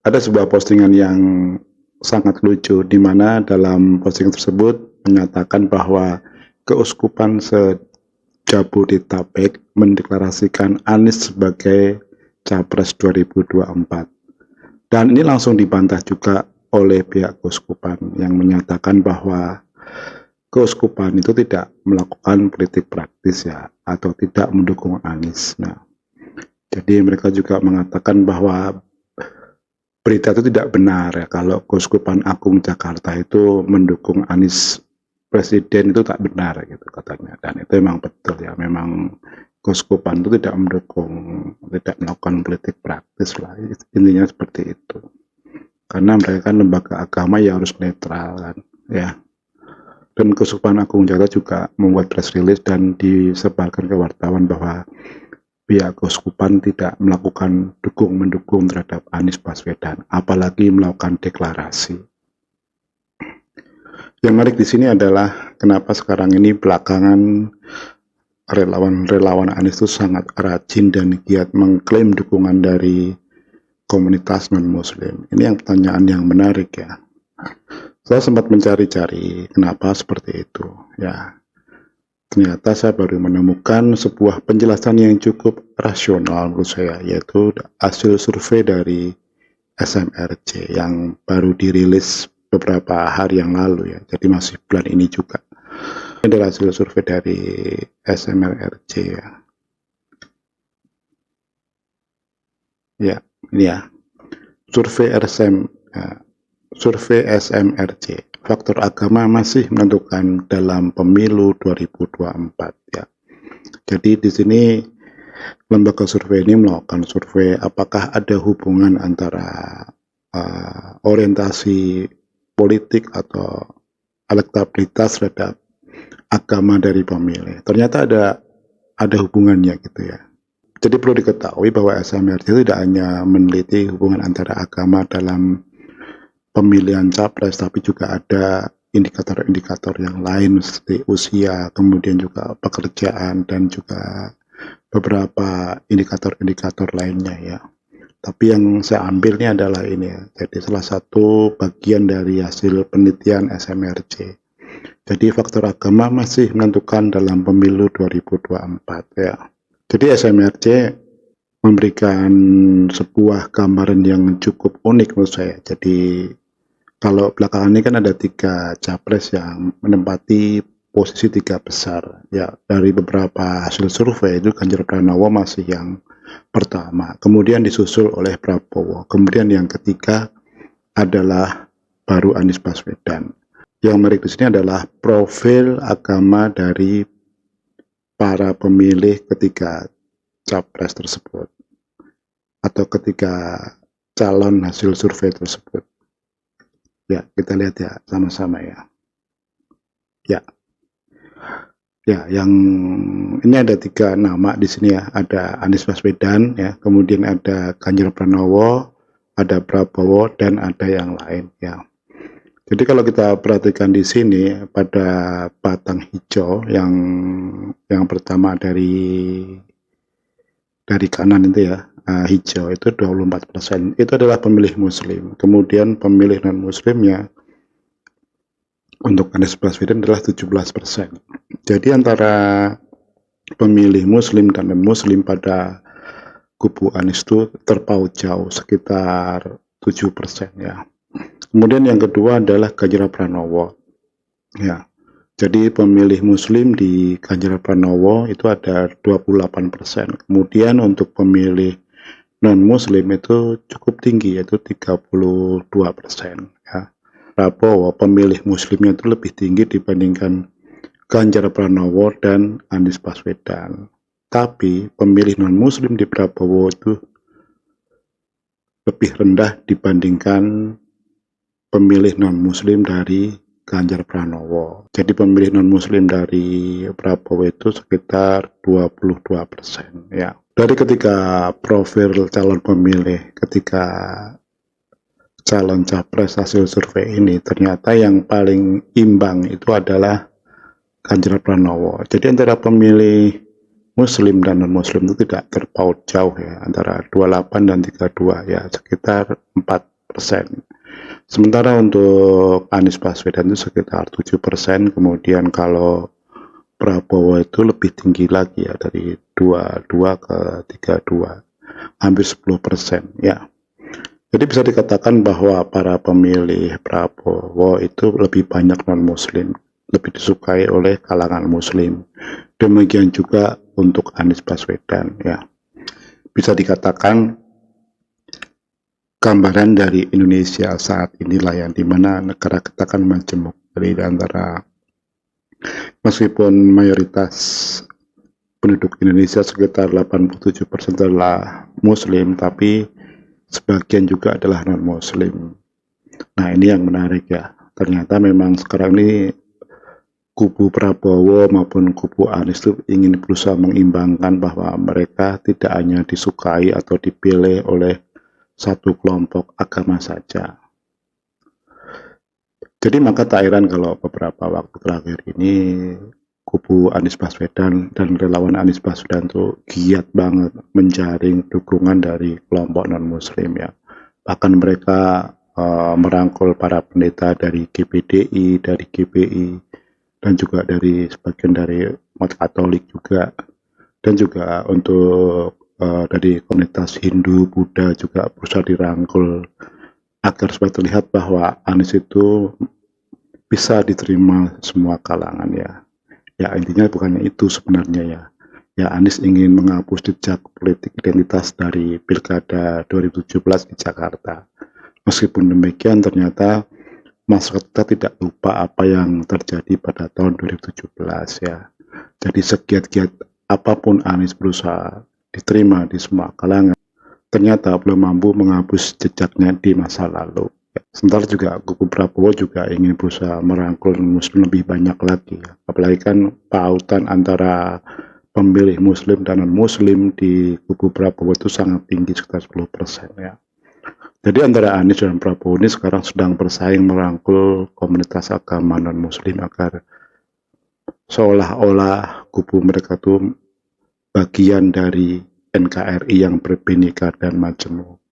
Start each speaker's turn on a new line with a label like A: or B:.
A: ada sebuah postingan yang sangat lucu, di mana dalam postingan tersebut menyatakan bahwa Keuskupan se-Jabodetabek mendeklarasikan Anies sebagai Capres 2024. Dan ini langsung dibantah juga oleh pihak Keuskupan yang menyatakan bahwa Keuskupan itu tidak melakukan politik praktis ya, atau tidak mendukung Anies. Nah, jadi mereka juga mengatakan bahwa berita itu tidak benar ya, kalau Keuskupan Agung Jakarta itu mendukung Anies presiden, itu tak benar gitu katanya. Dan itu memang betul ya, memang Keuskupan itu tidak mendukung, tidak melakukan politik praktis lah, intinya seperti itu. Karena mereka kan lembaga agama yang harus netral kan ya. Dan Keuskupan Agung Jakarta juga membuat press release dan disebarkan ke wartawan bahwa pihak Keuskupan tidak melakukan mendukung terhadap Anies Baswedan, apalagi melakukan deklarasi. Yang menarik di sini adalah kenapa sekarang ini belakangan relawan Anies itu sangat rajin dan giat mengklaim dukungan dari komunitas non-Muslim. Ini yang pertanyaan yang menarik ya. Saya sempat mencari-cari kenapa seperti itu ya. Ternyata saya baru menemukan sebuah penjelasan yang cukup rasional menurut saya, yaitu hasil survei dari SMRC yang baru dirilis beberapa hari yang lalu ya, jadi masih bulan ini juga. Ini adalah hasil survei dari SMRC ya. Ya, ini ya. Survei SMRC. Faktor agama masih menentukan dalam pemilu 2024 ya. Jadi di sini lembaga survei ini melakukan survei apakah ada hubungan antara orientasi politik atau elektabilitas terhadap agama dari pemilih. Ternyata ada hubungannya gitu ya. Jadi perlu diketahui bahwa SMRC tidak hanya meneliti hubungan antara agama dalam pemilihan capres, tapi juga ada indikator-indikator yang lain seperti usia, kemudian juga pekerjaan, dan juga beberapa indikator-indikator lainnya ya. Tapi yang saya ambil ini adalah ini ya, jadi salah satu bagian dari hasil penelitian SMRC. Jadi faktor agama masih menentukan dalam pemilu 2024 ya. Jadi SMRC memberikan sebuah gambaran yang cukup unik menurut saya. Jadi kalau belakangan ini kan ada 3 capres yang menempati posisi 3 besar ya. Dari beberapa hasil survei itu Ganjar Pranowo masih yang pertama, kemudian disusul oleh Prabowo, kemudian yang ketiga adalah baru Anies Baswedan. Yang menarik di sini adalah profil agama dari para pemilih ketiga capres tersebut atau ketiga calon hasil survei tersebut. Ya, kita lihat ya sama-sama ya. Ya, yang ini ada 3 nama di sini ya. Ada Anies Baswedan ya, kemudian ada Ganjar Pranowo, ada Prabowo, dan ada yang lain ya. Jadi kalau kita perhatikan di sini pada batang hijau yang pertama dari kanan itu ya, hijau itu 24%. Itu adalah pemilih Muslim. Kemudian pemilih non Muslimnya untuk Anies Baswedan adalah 17%. Jadi antara pemilih Muslim dan non Muslim pada kubu Anies itu terpaut jauh, sekitar 7% ya. Kemudian yang kedua adalah Ganjar Pranowo ya. Jadi pemilih Muslim di Ganjar Pranowo itu ada 28%. Kemudian untuk pemilih non Muslim itu cukup tinggi, yaitu 32% ya. Prabowo pemilih Muslimnya itu lebih tinggi dibandingkan Ganjar Pranowo dan Anies Baswedan. Tapi pemilih non Muslim di Prabowo itu lebih rendah dibandingkan pemilih non-Muslim dari Ganjar Pranowo. Jadi pemilih non-Muslim dari Prabowo itu sekitar 22% ya. Dari ketiga profil calon pemilih, ketika calon capres hasil survei ini, ternyata yang paling imbang itu adalah Ganjar Pranowo. Jadi antara pemilih Muslim dan non-Muslim itu tidak terpaut jauh ya, antara 28 dan 32 ya, sekitar 4 Sementara untuk Anies Baswedan itu sekitar 7%, kemudian kalau Prabowo itu lebih tinggi lagi ya, dari 22 ke 32, hampir 10% ya. Jadi bisa dikatakan bahwa para pemilih Prabowo itu lebih banyak non-muslim, lebih disukai oleh kalangan muslim. Demikian juga untuk Anies Baswedan ya. Bisa dikatakan gambaran dari Indonesia saat inilah yang dimana negara kita kan majemuk, dari antara meskipun mayoritas penduduk Indonesia sekitar 87% adalah muslim, tapi sebagian juga adalah non-muslim. Nah, ini yang menarik ya. Ternyata memang sekarang ini kubu Prabowo maupun kubu Anies itu ingin berusaha mengimbangkan bahwa mereka tidak hanya disukai atau dipilih oleh satu kelompok agama saja. Jadi maka tak heran kalau beberapa waktu terakhir ini kubu Anies Baswedan dan relawan Anies Baswedan itu giat banget menjaring dukungan dari kelompok non-muslim ya. Bahkan mereka merangkul para pendeta dari GPDI, dari GPI, dan juga dari sebagian dari umat Katolik juga, dan juga untuk dari komunitas Hindu, Buddha juga berusaha dirangkul agar supaya terlihat bahwa Anies itu bisa diterima semua kalangan ya. Ya intinya bukannya itu sebenarnya ya. Ya Anies ingin menghapus jejak politik identitas dari Pilkada 2017 di Jakarta. Meskipun demikian ternyata masyarakat kita tidak lupa apa yang terjadi pada tahun 2017 ya. Jadi segiat-giat apapun Anies berusaha diterima di semua kalangan, ternyata belum mampu menghapus jejaknya di masa lalu. Sementara juga kubu Prabowo juga ingin berusaha merangkul muslim lebih banyak lagi ya. Apalagi kan pautan antara pemilih muslim dan non-muslim di kubu Prabowo itu sangat tinggi, sekitar 10% ya. Jadi antara Anies dan Prabowo ini sekarang sedang bersaing merangkul komunitas agama non-muslim agar seolah-olah kubu mereka itu bagian dari NKRI yang berbhinneka dan majemuk.